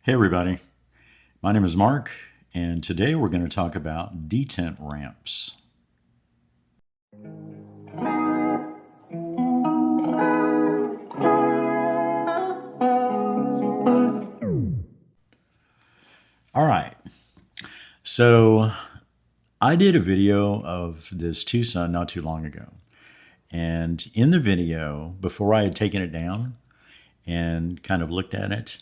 Hey everybody, my name is Mark, and today we're going to talk about detent ramps. All right, so I did a video of this Tucson not too long ago, and in the video, before I had taken it down and kind of looked at it,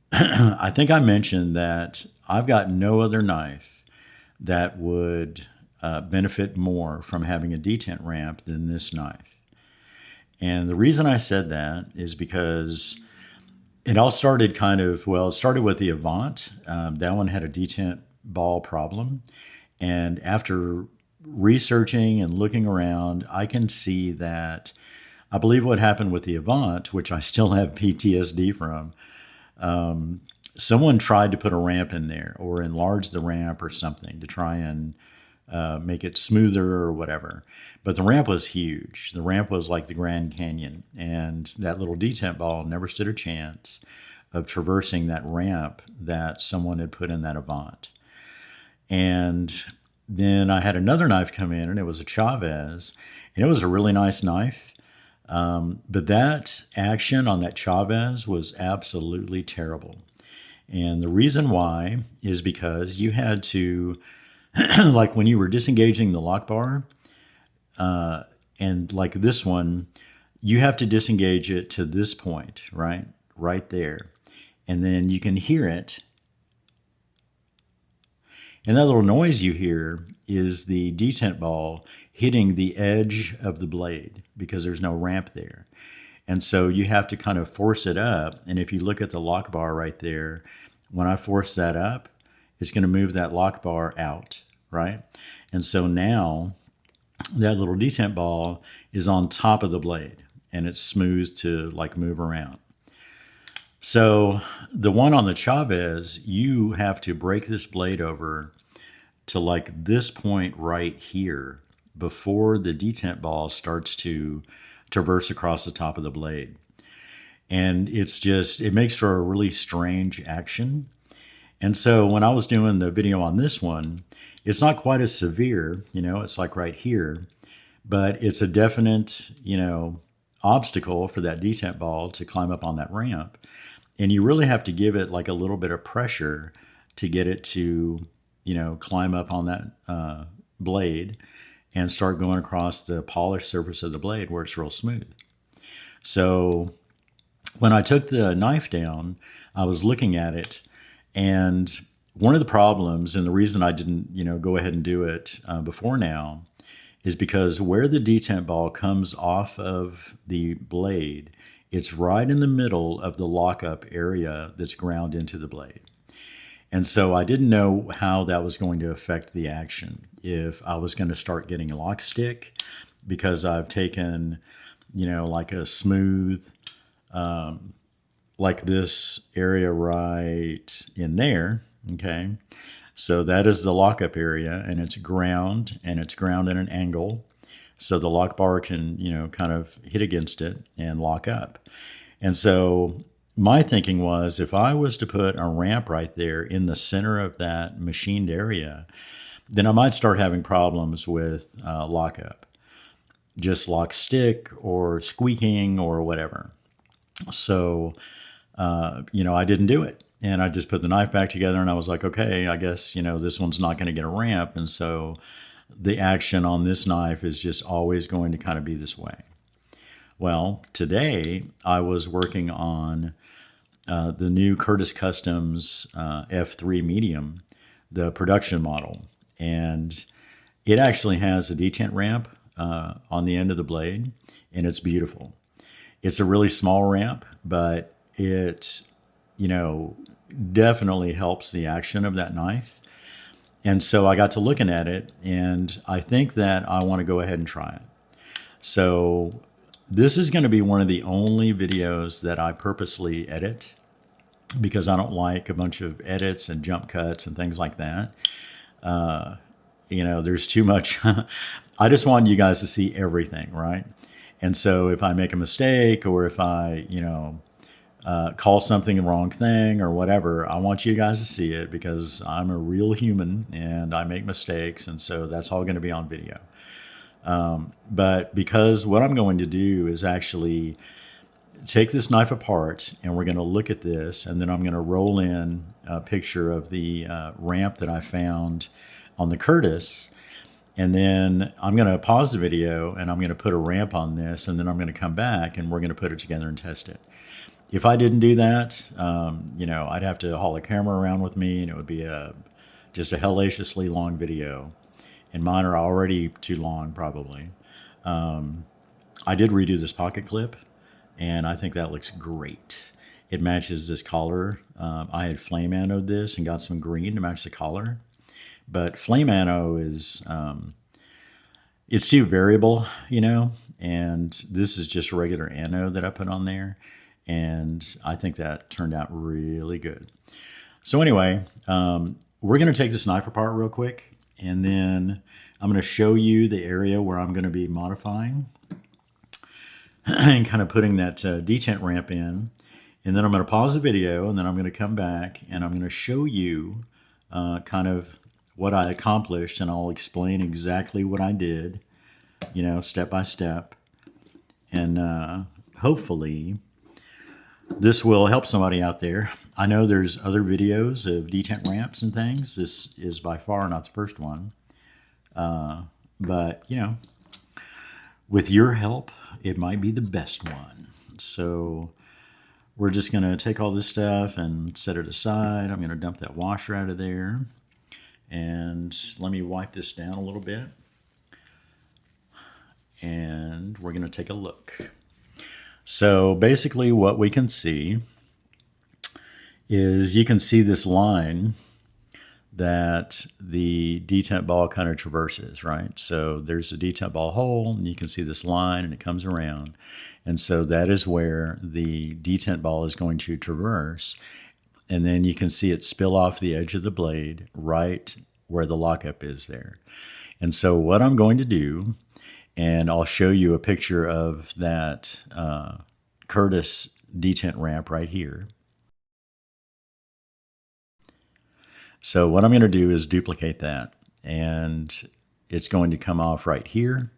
I think I mentioned that I've got no other knife that would benefit more from having a detent ramp than this knife. And the reason I said that is because it all started it started with the Avant. That one had a detent ball problem. And after researching and looking around, I can see that I believe what happened with the Avant, which I still have PTSD from, someone tried to put a ramp in there or enlarge the ramp or something to try and make it smoother or whatever. But the ramp was huge. The ramp was like the Grand Canyon, and that little detent ball never stood a chance of traversing that ramp that someone had put in that Avant. And then I had another knife come in, and it was a Chavez, and it was a really nice knife. But that action on that Chavez was absolutely terrible. And the reason why is because you had to, like when you were disengaging the lock bar, and like this one, you have to disengage it to this point, right? Right there. And then you can hear it. And that little noise you hear is the detent ball hitting the edge of the blade because there's no ramp there. And so you have to kind of force it up. And if you look at the lock bar right there, when I force that up, it's going to move that lock bar out, right? And so now that little detent ball is on top of the blade and it's smooth to like move around. So the one on the Chavez, you have to break this blade over to like this point right here before the detent ball starts to traverse across the top of the blade. And it makes for a really strange action. And so when I was doing the video on this one, it's not quite as severe, it's like right here, but it's a definite, obstacle for that detent ball to climb up on that ramp. And you really have to give it like a little bit of pressure to get it to, climb up on that blade and start going across the polished surface of the blade where it's real smooth. So when I took the knife down, I was looking at it, and one of the problems, and the reason I didn't, go ahead and do it before now, is because where the detent ball comes off of the blade, it's right in the middle of the lockup area that's ground into the blade. And so I didn't know how that was going to affect the action. If I was going to start getting lock stick, because I've taken, like a smooth, like this area right in there, okay? So that is the lockup area, and it's ground at an angle. So the lock bar can, kind of hit against it and lock up. And so my thinking was, if I was to put a ramp right there in the center of that machined area, then I might start having problems with lockup, just lock stick or squeaking or whatever. So, I didn't do it. And I just put the knife back together, and I was like, okay, I guess, this one's not going to get a ramp. And so the action on this knife is just always going to kind of be this way. Well, today I was working on the new Curtis Customs F3 Medium, the production model. And it actually has a detent ramp on the end of the blade, and it's beautiful. It's a really small ramp, but it, definitely helps the action of that knife. And so I got to looking at it, and I think that I want to go ahead and try it. So this is going to be one of the only videos that I purposely edit, because I don't like a bunch of edits and jump cuts and things like that. There's too much. I just want you guys to see everything, right? And so if I make a mistake, or if I, call something the wrong thing or whatever. I want you guys to see it because I'm a real human and I make mistakes. And so that's all going to be on video. But because what I'm going to do is actually take this knife apart and we're going to look at this, and then I'm going to roll in a picture of the ramp that I found on the Curtis. And then I'm going to pause the video and I'm going to put a ramp on this, and then I'm going to come back and we're going to put it together and test it. If I didn't do that, I'd have to haul a camera around with me, and it would be just a hellaciously long video. And mine are already too long, probably. I did redo this pocket clip, and I think that looks great. It matches this collar. I had flame anode this and got some green to match the collar. But flame anode is, it's too variable, and this is just regular anode that I put on there. And I think that turned out really good. So anyway, we're going to take this knife apart real quick, and then I'm going to show you the area where I'm going to be modifying and kind of putting that detent ramp in. And then I'm going to pause the video, and then I'm going to come back and I'm going to show you kind of what I accomplished, and I'll explain exactly what I did, step by step. And hopefully this will help somebody out there. I know there's other videos of detent ramps and things. This is by far not the first one. But, with your help, it might be the best one. So we're just going to take all this stuff and set it aside. I'm going to dump that washer out of there. And let me wipe this down a little bit. And we're going to take a look. So basically what we can see is you can see this line that the detent ball kind of traverses, right? So there's a detent ball hole, and you can see this line, and it comes around. And so that is where the detent ball is going to traverse. And then you can see it spill off the edge of the blade right where the lockup is there. And so what I'm going to do, and I'll show you a picture of that Curtis detent ramp right here. So what I'm going to do is duplicate that, and it's going to come off right here,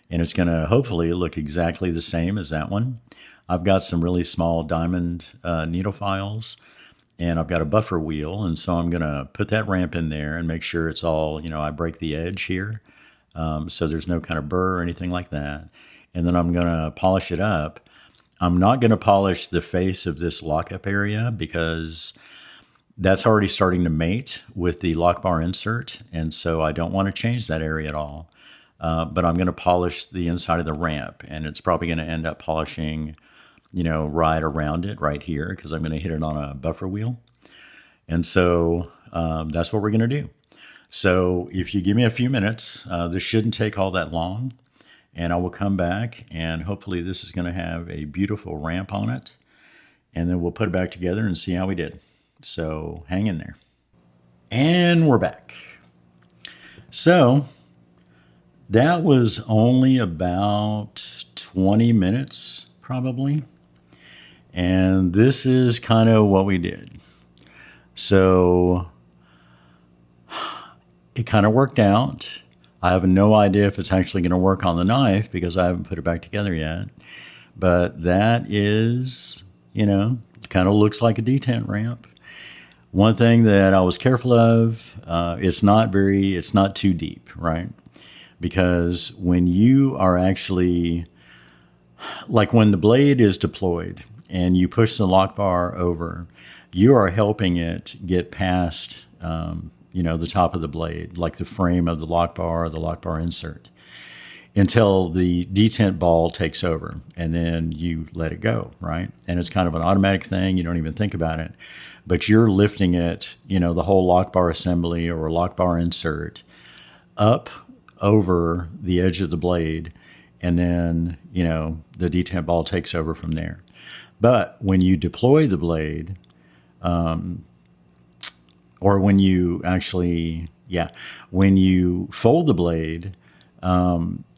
and it's going to hopefully look exactly the same as that one. I've got some really small diamond needle files, and I've got a buffer wheel, and so I'm going to put that ramp in there and make sure it's all, I break the edge here, so there's no kind of burr or anything like that. And then I'm going to polish it up. I'm not going to polish the face of this lockup area because that's already starting to mate with the lock bar insert, and so I don't want to change that area at all. But I'm going to polish the inside of the ramp, and it's probably going to end up polishing, right around it, right here, because I'm going to hit it on a buffer wheel. And so that's what we're going to do. So if you give me a few minutes, this shouldn't take all that long, and I will come back, and hopefully this is going to have a beautiful ramp on it, and then we'll put it back together and see how we did. So hang in there. And we're back. So that was only about 20 minutes, probably. And this is kind of what we did. So it kind of worked out. I have no idea if it's actually going to work on the knife because I haven't put it back together yet. But that is, kind of looks like a detent ramp. One thing that I was careful of, it's not too deep, right? Because when you are actually, like when the blade is deployed and you push the lock bar over, you are helping it get past, the top of the blade, like the frame of the lock bar or the lock bar insert, until the detent ball takes over, and then you let it go, right? And it's kind of an automatic thing. You don't even think about it. But you're lifting it, the whole lock bar assembly or lock bar insert up over the edge of the blade, and then, the detent ball takes over from there. But when you deploy the blade, or when you actually, when you fold the blade,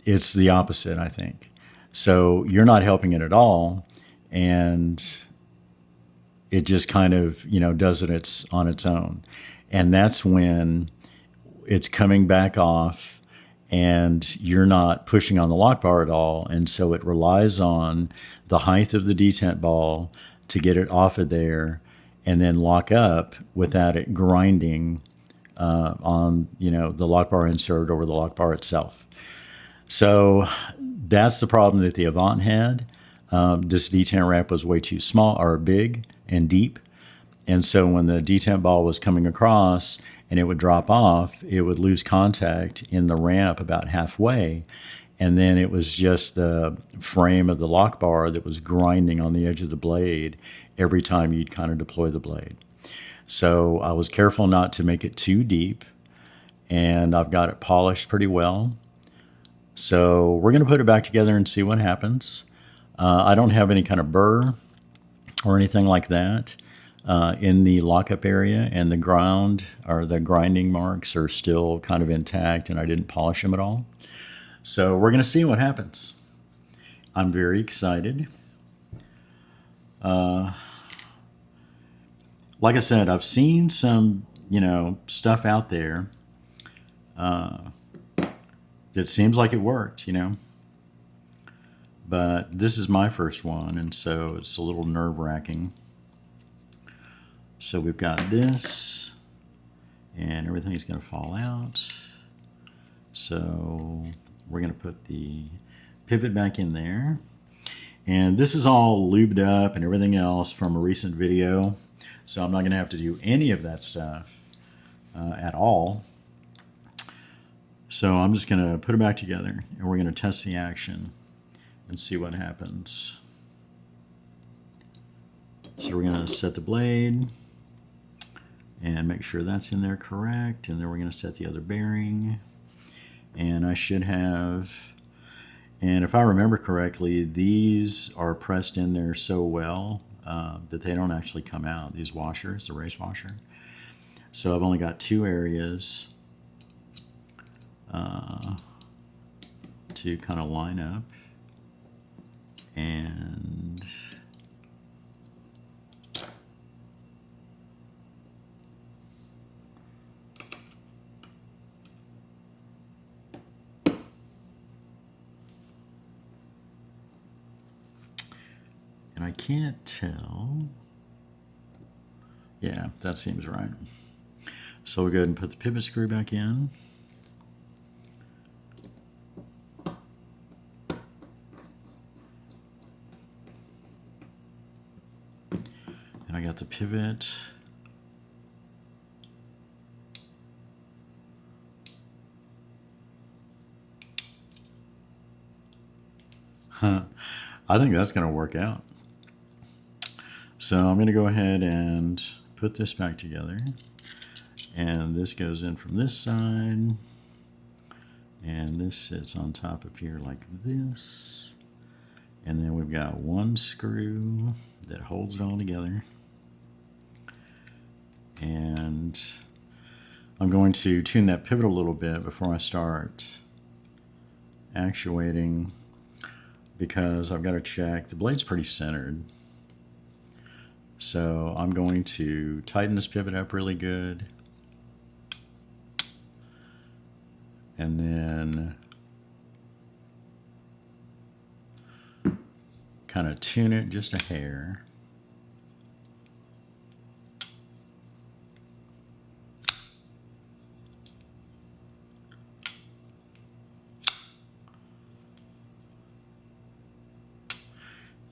it's the opposite, I think. So you're not helping it at all. And it just kind of, does it on its own. And that's when it's coming back off and you're not pushing on the lock bar at all. And so it relies on the height of the detent ball to get it off of there and then lock up without it grinding on, the lock bar insert over the lock bar itself. So that's the problem that the Avant had. This detent ramp was way too small or big and deep. And so when the detent ball was coming across and it would drop off, it would lose contact in the ramp about halfway. And then it was just the frame of the lock bar that was grinding on the edge of the blade every time you'd kind of deploy the blade. So I was careful not to make it too deep, and I've got it polished pretty well. So we're going to put it back together and see what happens. I don't have any kind of burr or anything like that in the lockup area, and the ground or the grinding marks are still kind of intact, and I didn't polish them at all. So we're going to see what happens. I'm very excited. Like I said, I've seen some, stuff out there that seems like it worked, But this is my first one, and so it's a little nerve-wracking. So we've got this, and everything's going to fall out. So we're going to put the pivot back in there. And this is all lubed up and everything else from a recent video. So I'm not going to have to do any of that stuff at all. So I'm just going to put it back together, and we're going to test the action and see what happens. So we're going to set the blade and make sure that's in there correct. And then we're going to set the other bearing. And I should have, and if I remember correctly, these are pressed in there so well that they don't actually come out, these washers, the race washer. So I've only got two areas to kind of line up. And I can't tell. Yeah, that seems right. So we'll go ahead and put the pivot screw back in. And I got the pivot. I think that's going to work out. So I'm going to go ahead and put this back together. And this goes in from this side. And this sits on top of here like this. And then we've got one screw that holds it all together. And I'm going to tune that pivot a little bit before I start actuating, because I've got to check. The blade's pretty centered. So I'm going to tighten this pivot up really good. And then kind of tune it just a hair.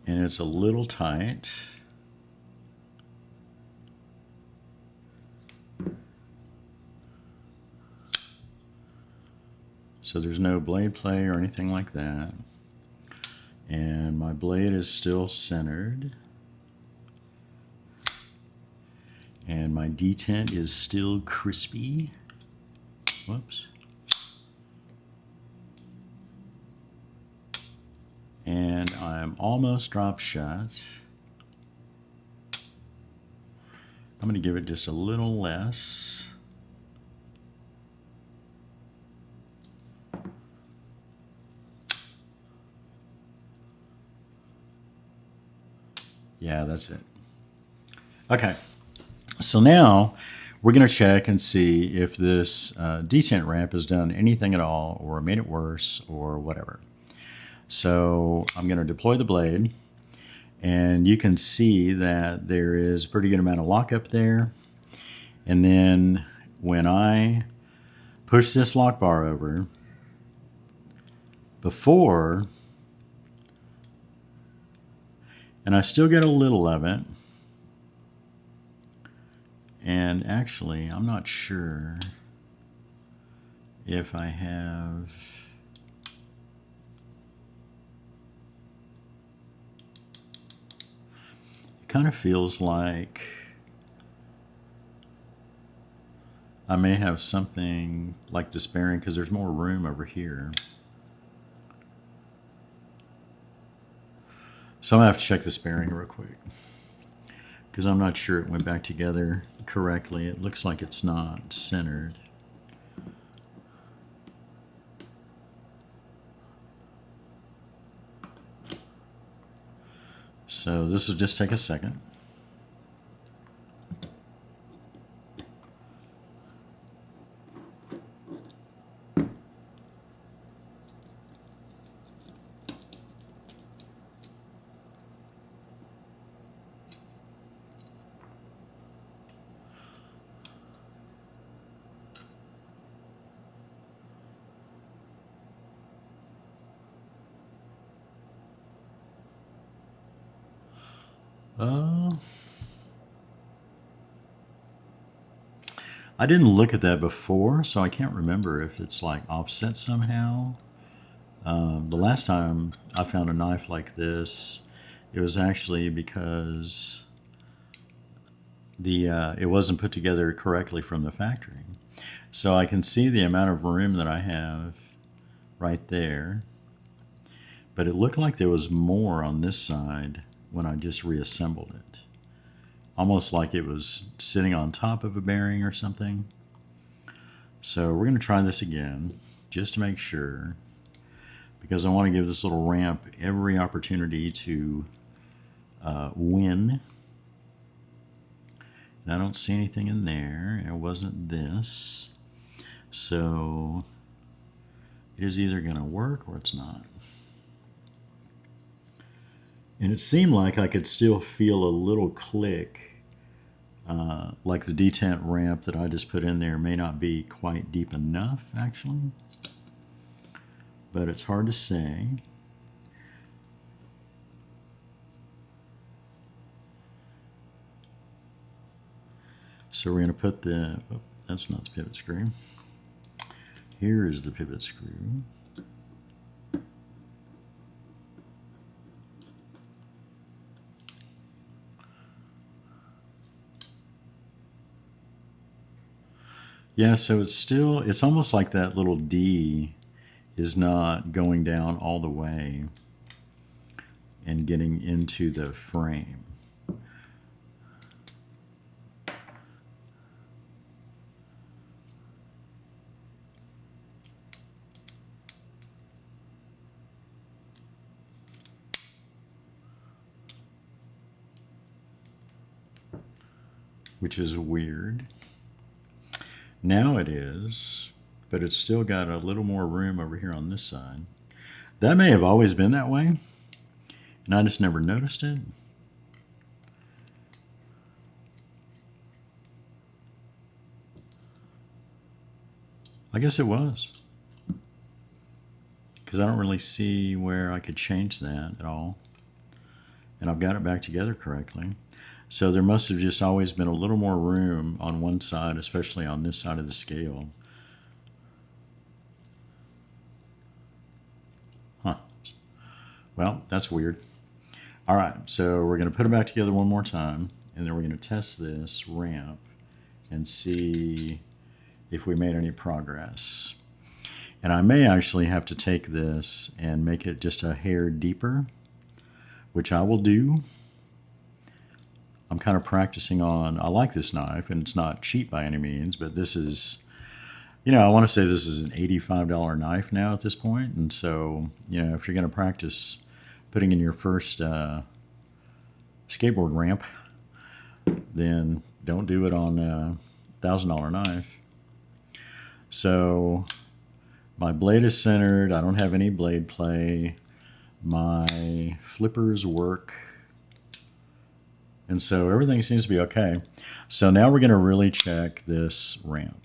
And it's a little tight. So there's no blade play or anything like that. And my blade is still centered. And my detent is still crispy. Whoops. And I'm almost drop shot. I'm going to give it just a little less. Yeah, that's it. Okay, so now we're going to check and see if this detent ramp has done anything at all or made it worse or whatever. So I'm going to deploy the blade, and you can see that there is a pretty good amount of lock up there. And then when I push this lock bar over, before, and I still get a little of it. And actually, I'm not sure if I have. It kind of feels like I may have something like this bearing because there's more room over here. So I'm gonna have to check this bearing real quick because I'm not sure it went back together correctly. It looks like it's not centered. So this will just take a second. I didn't look at that before, so I can't remember if it's like offset somehow. The last time I found a knife like this, it was actually because it wasn't put together correctly from the factory. So I can see the amount of room that I have right there, but it looked like there was more on this side when I just reassembled it. Almost like it was sitting on top of a bearing or something. So we're going to try this again just to make sure, because I want to give this little ramp every opportunity to win. And I don't see anything in there. It wasn't this. So it is either going to work or it's not. And it seemed like I could still feel a little click, like the detent ramp that I just put in there may not be quite deep enough, actually. But it's hard to say. So we're going to put the, oh, that's not the pivot screw. Here is the pivot screw. Yeah, so it's almost like that little D is not going down all the way and getting into the frame. Which is weird. Now it is, but it's still got a little more room over here on this side. That may have always been that way, and I just never noticed it. I guess it was, because I don't really see where I could change that at all. And I've got it back together correctly. So there must have just always been a little more room on one side, especially on this side of the scale. Huh. Well, that's weird. All right, so we're going to put it back together one more time, and then we're going to test this ramp and see if we made any progress. And I may actually have to take this and make it just a hair deeper, which I will do. I'm kind of practicing on, I like this knife, and it's not cheap by any means, but this is, you know, I want to say this is an $85 knife now at this point. And so, you know, if you're going to practice putting in your first skateboard ramp, then don't do it on a $1,000 knife. So my blade is centered. I don't have any blade play. My flippers work. And so everything seems to be okay. So now we're going to really check this ramp.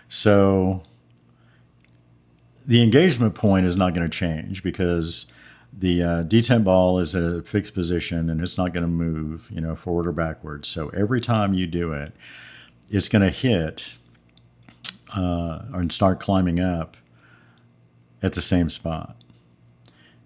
So the engagement point is not going to change because the detent ball is at a fixed position and it's not going to move, forward or backwards. So every time you do it, it's going to hit and start climbing up at the same spot.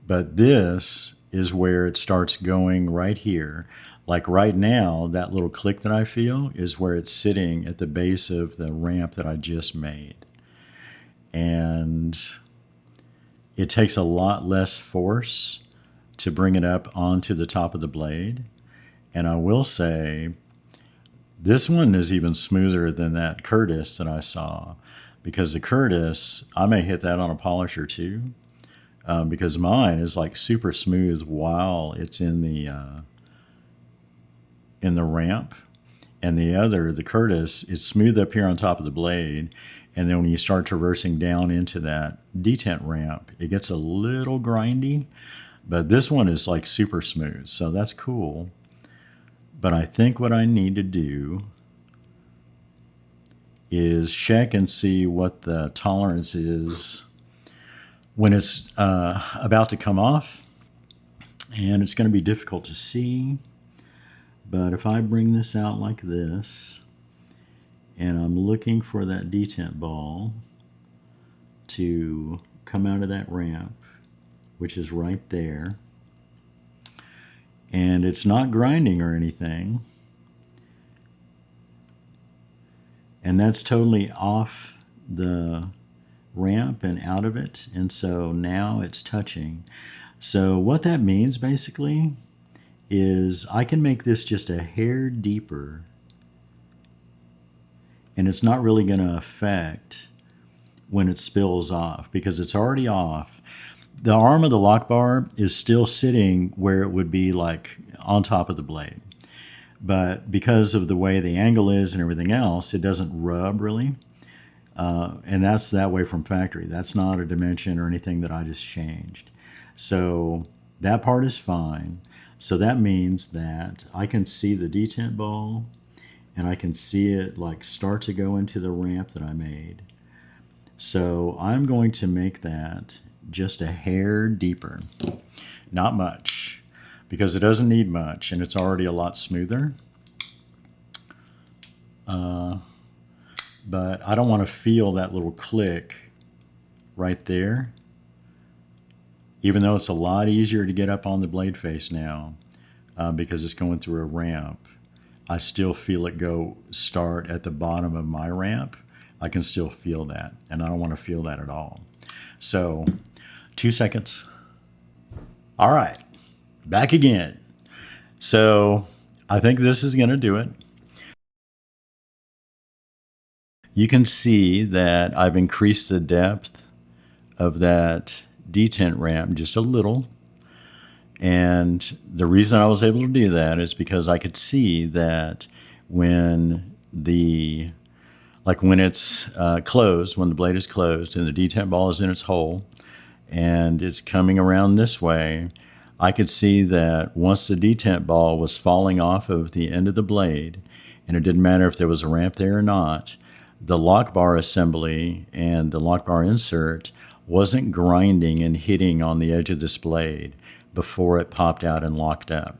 But this is where it starts going right here. Like right now, that little click that I feel is where it's sitting at the base of the ramp that I just made. And it takes a lot less force to bring it up onto the top of the blade. And I will say, this one is even smoother than that Curtis that I saw, because the Curtis, I may hit that on a polisher too. Because mine is like super smooth while it's in the ramp, and the Curtis, it's smooth up here on top of the blade, and then when you start traversing down into that detent ramp, it gets a little grindy, but this one is like super smooth, so that's cool. But I think what I need to do is check and see what the tolerance is when it's about to come off, and it's going to be difficult to see. But if I bring this out like this, and I'm looking for that detent ball to come out of that ramp, which is right there, and it's not grinding or anything, and that's totally off the ramp and out of it, and so now it's touching. So what that means basically is I can make this just a hair deeper, and it's not really going to affect when it spills off because it's already off. The arm of the lock bar is still sitting where it would be like on top of the blade, but because of the way the angle is and everything else, it doesn't rub really. And that's that way from factory. That's not a dimension or anything that I just changed. So that part is fine. So that means that I can see the detent ball, and I can see it like start to go into the ramp that I made. So I'm going to make that just a hair deeper. Not much, because it doesn't need much, and it's already a lot smoother. But I don't want to feel that little click right there. Even though it's a lot easier to get up on the blade face now because it's going through a ramp, I still feel it go start at the bottom of my ramp. I can still feel that, and I don't want to feel that at all. So 2 seconds. All right, back again. So I think this is going to do it. You can see that I've increased the depth of that detent ramp just a little. And the reason I was able to do that is because I could see that when it's closed, when the blade is closed and the detent ball is in its hole and it's coming around this way, I could see that once the detent ball was falling off of the end of the blade, and it didn't matter if there was a ramp there or not, the lock bar assembly and the lock bar insert wasn't grinding and hitting on the edge of this blade before it popped out and locked up.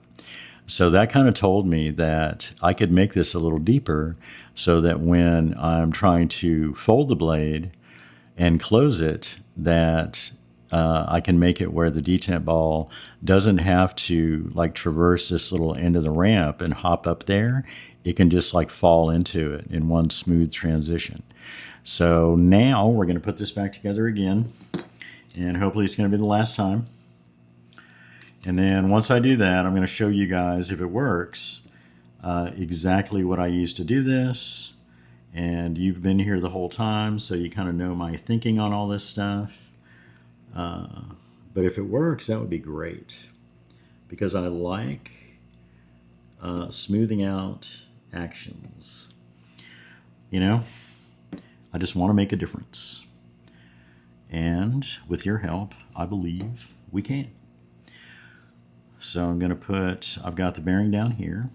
So that kind of told me that I could make this a little deeper so that when I'm trying to fold the blade and close it, that I can make it where the detent ball doesn't have to like traverse this little end of the ramp and hop up there. It can just like fall into it in one smooth transition. So now we're going to put this back together again, and hopefully it's going to be the last time. And then once I do that, I'm going to show you guys, if it works, exactly what I used to do this. And you've been here the whole time, so you kind of know my thinking on all this stuff. But if it works, that would be great. because I like smoothing out actions. You know, I just want to make a difference. And with your help, I believe we can. So I'm going to put, I've got the bearing down here,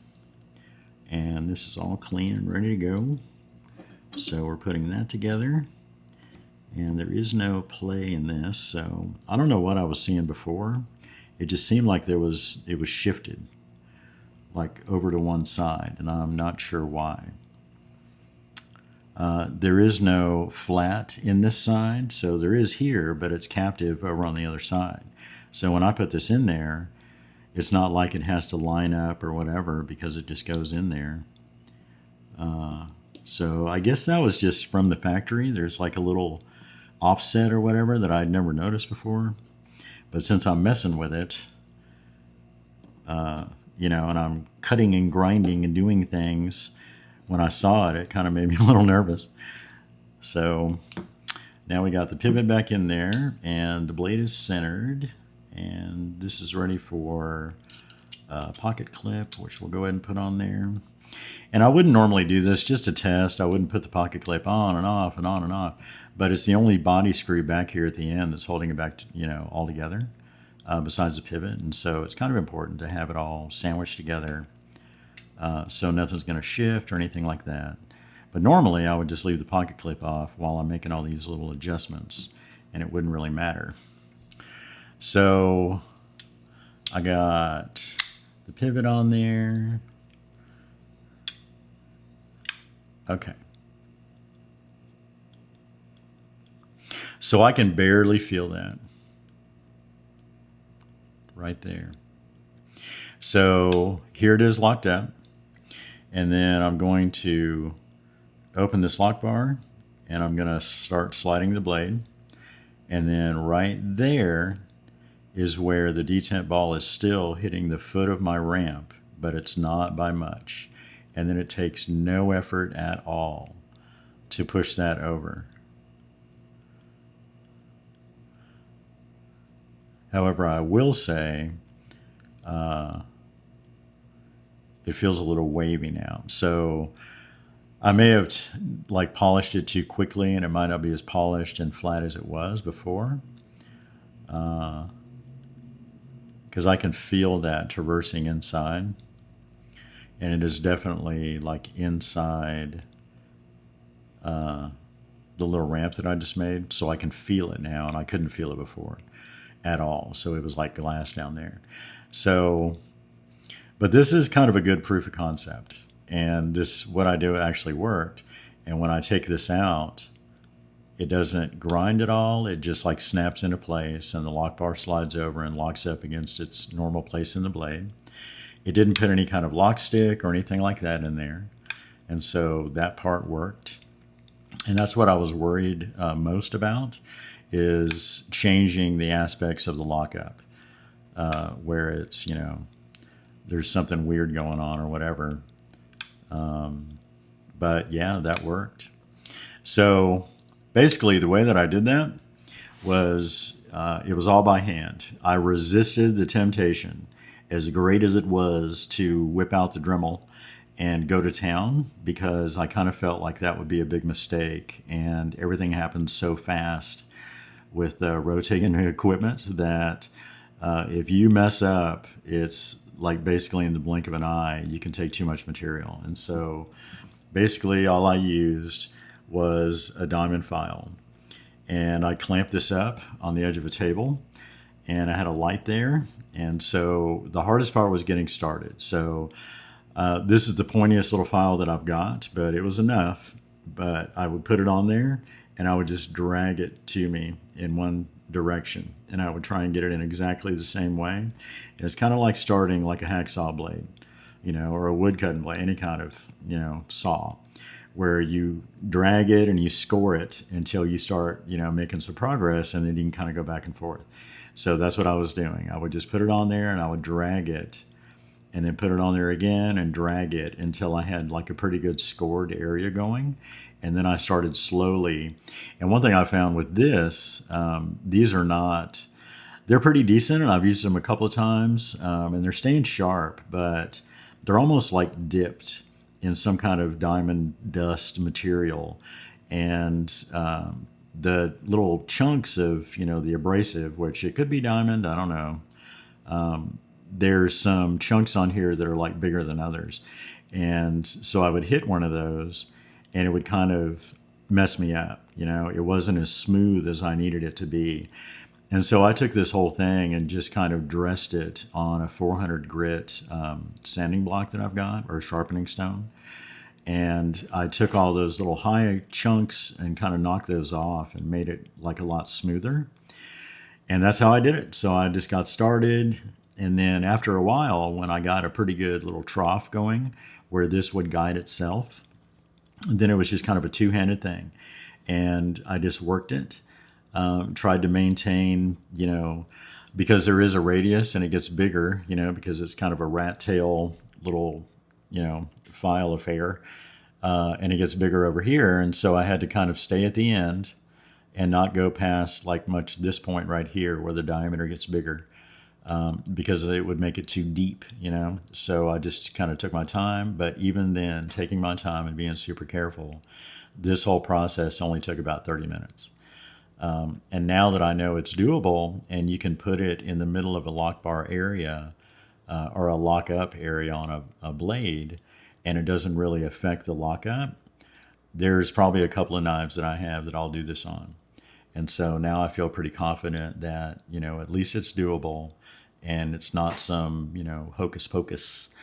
and this is all clean and ready to go. So we're putting that together, and there is no play in this. So I don't know what I was seeing before. It just seemed like it was shifted, like over to one side, and I'm not sure why. There is no flat in this side, so there is here, but it's captive over on the other side. So when I put this in there, it's not like it has to line up or whatever, because it just goes in there. So I guess that was just from the factory. There's like a little offset or whatever that I'd never noticed before. But since I'm messing with it, you know, and I'm cutting and grinding and doing things, when I saw it, it kind of made me a little nervous. So now we got the pivot back in there, and the blade is centered, and this is ready for a pocket clip, which we'll go ahead and put on there. And I wouldn't normally do this, just to test. I wouldn't put the pocket clip on and off and on and off, but it's the only body screw back here at the end that's holding it back, you know, all together, besides the pivot. And so it's kind of important to have it all sandwiched together, so nothing's going to shift or anything like that. But normally I would just leave the pocket clip off while I'm making all these little adjustments, and it wouldn't really matter. So I got the pivot on there. Okay. So I can barely feel that right there. So here it is locked up. And then I'm going to open this lock bar, and I'm going to start sliding the blade. And then right there is where the detent ball is still hitting the foot of my ramp, but it's not by much. And then it takes no effort at all to push that over. However, I will say it feels a little wavy now. So I may have like polished it too quickly, and it might not be as polished and flat as it was before. Because I can feel that traversing inside. And it is definitely like inside the little ramp that I just made. So I can feel it now, and I couldn't feel it before at all. So it was like glass down there. So, but this is kind of a good proof of concept. And this, what I do actually worked. And when I take this out, it doesn't grind at all. It just like snaps into place, and the lock bar slides over and locks up against its normal place in the blade. It didn't put any kind of lock stick or anything like that in there. And so that part worked. And that's what I was worried most about, is changing the aspects of the lockup, where it's, you know, there's something weird going on or whatever. But yeah, that worked. So basically the way that I did that was, it was all by hand. I resisted the temptation, as great as it was, to whip out the Dremel and go to town, because I kind of felt like that would be a big mistake, and everything happens so fast with rotating equipment that if you mess up, it's like basically in the blink of an eye, you can take too much material. And so basically all I used was a diamond file, and I clamped this up on the edge of a table, and I had a light there. And so the hardest part was getting started. So this is the pointiest little file that I've got, but it was enough. But I would put it on there, and I would just drag it to me in one direction, and I would try and get it in exactly the same way. And it's kind of like starting like a hacksaw blade, you know, or a wood cutting blade, any kind of, you know, saw, where you drag it and you score it until you start, you know, making some progress, and then you can kind of go back and forth. So that's what I was doing. I would just put it on there, and I would drag it, and then put it on there again and drag it until I had like a pretty good scored area going. And then I started slowly. And one thing I found with this, these are not They're pretty decent, and I've used them a couple of times, and they're staying sharp, but they're almost like dipped in some kind of diamond dust material. And the little chunks of, the abrasive, which it could be diamond, I don't know. There's some chunks on here that are like bigger than others. And so I would hit one of those and it would kind of mess me up. It wasn't as smooth as I needed it to be. And so I took this whole thing and just kind of dressed it on a 400 grit sanding block that I've got, or sharpening stone. And I took all those little high chunks and kind of knocked those off and made it like a lot smoother. And that's how I did it. So I just got started. And then after a while, when I got a pretty good little trough going where this would guide itself, then it was just kind of a two-handed thing. And I just worked it, tried to maintain, because there is a radius and it gets bigger, because it's kind of a rat tail little, file affair. And it gets bigger over here. And so I had to kind of stay at the end and not go past like much this point right here where the diameter gets bigger, because it would make it too deep, So I just kind of took my time. But even then, taking my time and being super careful, this whole process only took about 30 minutes. And now that I know it's doable and you can put it in the middle of a lock bar area or a lockup area on a blade, and it doesn't really affect the lockup, there's probably a couple of knives that I have that I'll do this on. And so now I feel pretty confident that, at least it's doable and it's not some, hocus pocus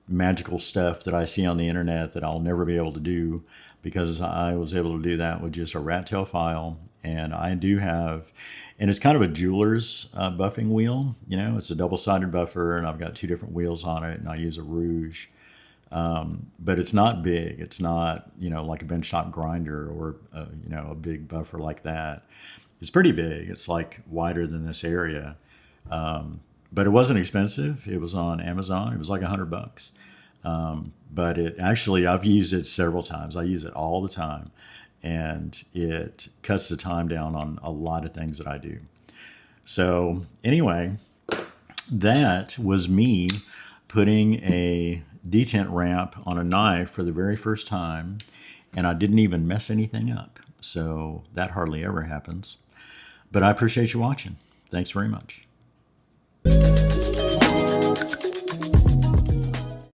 magical stuff that I see on the internet that I'll never be able to do, because I was able to do that with just a rat tail file. And I do have, and it's kind of a jeweler's buffing wheel. It's a double-sided buffer, and I've got two different wheels on it, and I use a rouge. But it's not big. It's not, like a benchtop grinder or, a big buffer like that. It's pretty big. It's like wider than this area. But it wasn't expensive. It was on Amazon. It was like $100. But I've used it several times. I use it all the time, and it cuts the time down on a lot of things that I do. So anyway, that was me putting a detent ramp on a knife for the very first time, and I didn't even mess anything up. So that hardly ever happens. But I appreciate you watching. Thanks very much.